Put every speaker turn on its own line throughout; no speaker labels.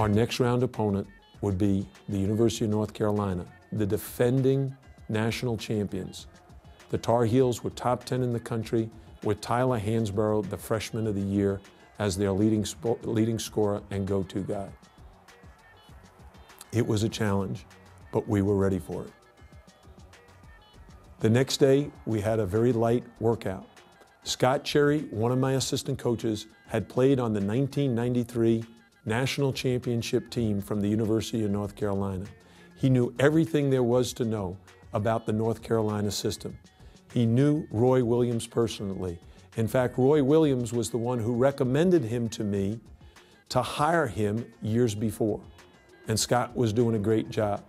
Our next round opponent would be the University of North Carolina, the defending national champions. The Tar Heels were top 10 in the country with Tyler Hansborough, the freshman of the year, as their leading scorer and go-to guy. It was a challenge, but we were ready for it. The next day, we had a very light workout. Scott Cherry, one of my assistant coaches, had played on the 1993 national championship team from the University of North Carolina. He knew everything there was to know about the North Carolina system. He knew Roy Williams personally. In fact, Roy Williams was the one who recommended him to me to hire him years before. And Scott was doing a great job.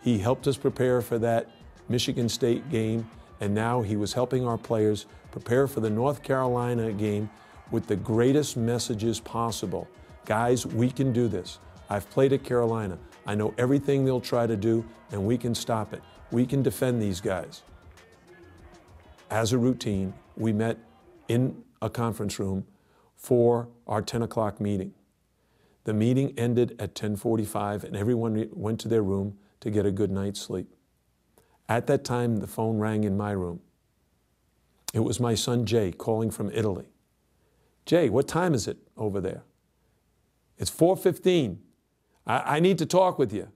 He helped us prepare for that Michigan State game, and now he was helping our players prepare for the North Carolina game with the greatest messages possible. Guys, we can do this. I've played at Carolina. I know everything they'll try to do, and we can stop it. We can defend these guys. As a routine, we met in a conference room for our 10 o'clock meeting. The meeting ended at 10:45, and everyone went to their room to get a good night's sleep. At that time, the phone rang in my room. It was my son, Jay, calling from Italy. Jay, what time is it over there? It's 4:15. I need to talk with you.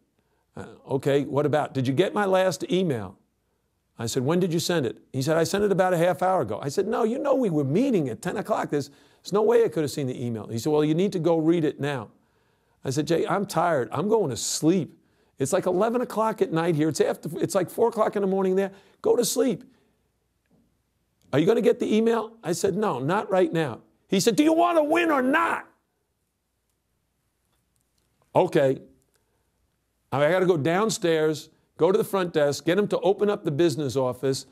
Okay, what about? Did you get my last email? I said, when did you send it? He said, I sent it about a half hour ago. I said, no, you know we were meeting at 10 o'clock. There's no way I could have seen the email. He said, well, you need to go read it now. I said, Jay, I'm tired. I'm going to sleep. It's like 11 o'clock at night here. It's like 4 o'clock in the morning there. Go to sleep. Are you going to get the email? I said, no, not right now. He said, do you want to win or not? Okay. I got to go downstairs, go to the front desk, get him to open up the business office,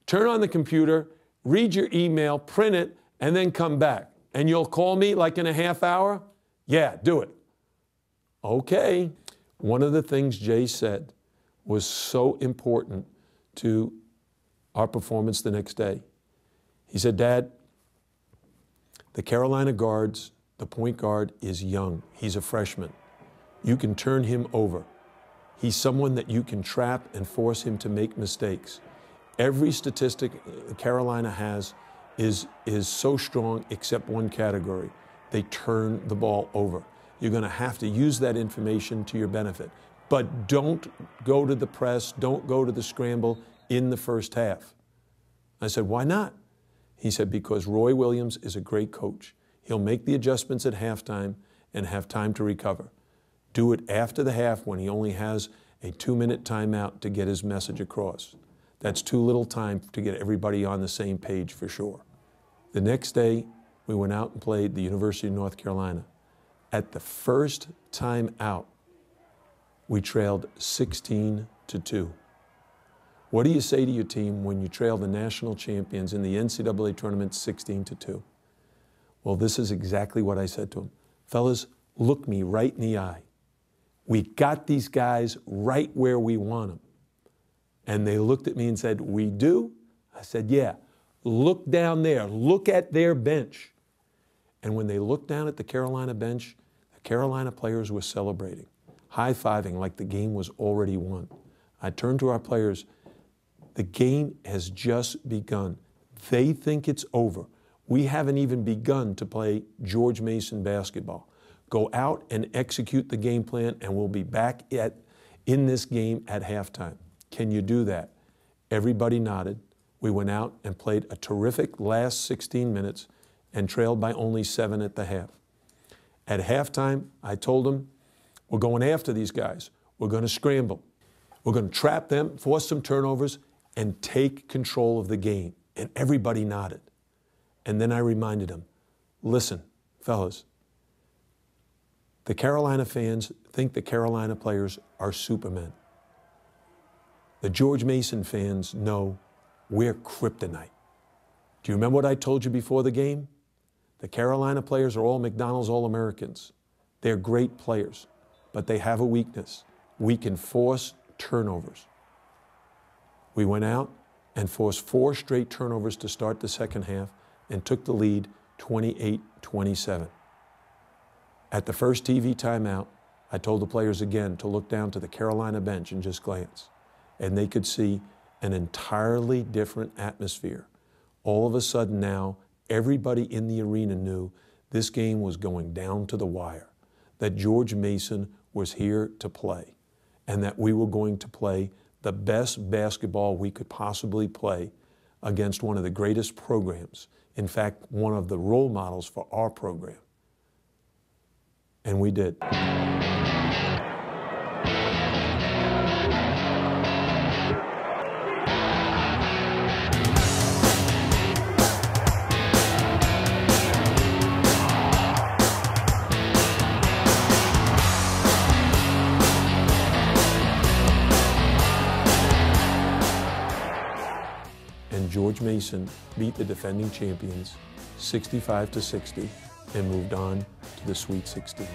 turn on the computer, read your email, print it, and then come back. And you'll call me like in a half hour? Yeah, do it. Okay. One of the things Jay said was so important to our performance the next day. He said, Dad, the Carolina guards, the point guard is young. He's a freshman. You can turn him over. He's someone that you can trap and force him to make mistakes. Every statistic Carolina has is so strong except one category. They turn the ball over. You're going to have to use that information to your benefit. But don't go to the press, don't go to the scramble in the first half. I said, why not? He said, because Roy Williams is a great coach. He'll make the adjustments at halftime and have time to recover. Do it after the half when he only has a 2-minute timeout to get his message across. That's too little time to get everybody on the same page for sure. The next day, we went out and played the University of North Carolina. At the first time out, we trailed 16-2. What do you say to your team when you trail the national champions in the NCAA tournament 16-2? Well, this is exactly what I said to them. Fellas, look me right in the eye. We got these guys right where we want them. And they looked at me and said, we do? I said, yeah. Look down there. Look at their bench. And when they looked down at the Carolina bench, the Carolina players were celebrating, high-fiving like the game was already won. I turned to our players. The game has just begun. They think it's over. We haven't even begun to play George Mason basketball. Go out and execute the game plan, and we'll be back in this game at halftime. Can you do that? Everybody nodded. We went out and played a terrific last 16 minutes and trailed by only 7 at the half. At halftime, I told them, we're going after these guys. We're going to scramble. We're going to trap them, force some turnovers, and take control of the game. And everybody nodded. And then I reminded them, listen, fellas, the Carolina fans think the Carolina players are supermen. The George Mason fans know we're kryptonite. Do you remember what I told you before the game? The Carolina players are all McDonald's All-Americans. They're great players, but they have a weakness. We can force turnovers. We went out and forced 4 straight turnovers to start the second half and took the lead 28-27. At the first TV timeout, I told the players again to look down to the Carolina bench and just glance. And they could see an entirely different atmosphere. All of a sudden now, everybody in the arena knew this game was going down to the wire, that George Mason was here to play, and that we were going to play the best basketball we could possibly play against one of the greatest programs. In fact, one of the role models for our program. And we did. And George Mason beat the defending champions 65-60 and moved on to the Sweet 16.